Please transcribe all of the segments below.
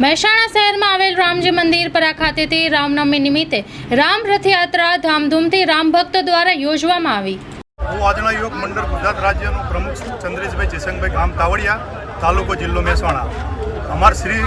મહેસાણા શહેરમાં આવેલ રામજી મંદિર પરા ખાતેથી રામનવમી નિમિત્તે રામ રથયાત્રા ધામધૂમથી રામ ભક્તો દ્વારા યોજવામાં આવી। હું આજના યુવક મંડળ ગુજરાત રાજ્યનો પ્રમુખ ચંદ્રેશભાઈ જયશંકભાઈ ગામ તાવડિયા, તાલુકો જિલ્લો મહેસાણા। અમાર શ્રી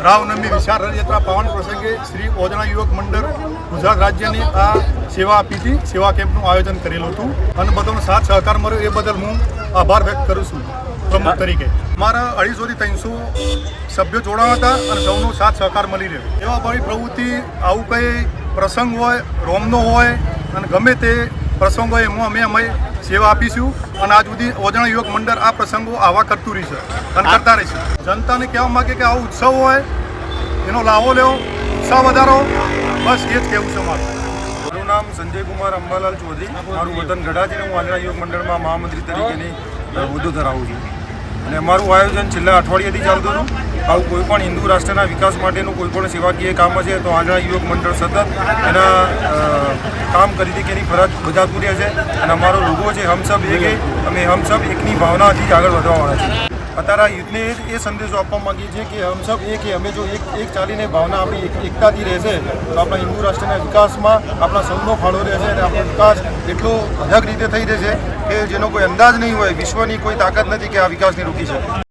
રામનવમી વિશાળ રથયાત્રા પાવન પ્રસંગે શ્રી ઓજણા યુવક મંડળ ગુજરાત રાજ્યની આ સેવા આપી હતી। સેવા કેમ્પનું આયોજન કરેલું હતું અને બધાનો સાથ સહકાર મળ્યો એ બદલ હું આભાર વ્યક્ત કરું છું પ્રમુખ તરીકે। અમારા 250 થી 300 સભ્યો જોડાયા હતા અને સૌનો સાથ સહકાર મળી રહ્યો। એવા બધી પ્રવૃત્તિ આવું કંઈ પ્રસંગ હોય, રોમનો હોય અને ગમે તે પ્રસંગ હોય એમાં અમે સેવા આપીશું અને આજ સુધી ઓજણા યુવક મંડળ આ પ્રસંગો આવા કરતું રહેશે અને કરતા રહેશે। જનતાને કહેવા માગે કે આવો ઉત્સવ હોય એનો લાભો લેવો, ઉત્સાહ વધારો, બસ એ જ કહેવું છે મારું। મારું નામ સંજય કુમાર અંબાલાલ ચૌધરી, મારું વતન ગઢા છે। હું ઓજણા યુવક મંડળમાં મહામંત્રી તરીકેની હોદ્દો ધરાવું છું અને અમારું આયોજન છેલ્લા અઠવાડિયાથી ચાલતું હતું। આવું કોઈપણ હિન્દુ રાષ્ટ્રના વિકાસ માટેનું કોઈપણ સેવાકીય કામ હશે તો ઓજણા યુવક મંડળ સતત એના કામ કરી હતી કે એની ફરજ બજાવતું રહે છે અને અમારો લોગો છે હમ સબ એક, અમે હમ સબ એકની ભાવનાથી આગળ વધવાવાળા છીએ। અત્યારે યુથને એ સંદેશો આપવા માગીએ છીએ કે હમ સબ એક, અમે જો એક ચાલીને ભાવના આપણી એકતાથી રહેશે તો આપણા હિન્દુ રાષ્ટ્રના વિકાસમાં આપણા સૌનો ફાળો રહેશે અને આપણો વિકાસ એટલો અઢળક રીતે થઈ રહેશે કે જેનો કોઈ અંદાજ નહીં હોય, વિશ્વની કોઈ તાકાત નથી કે આ વિકાસને રોકી શકે।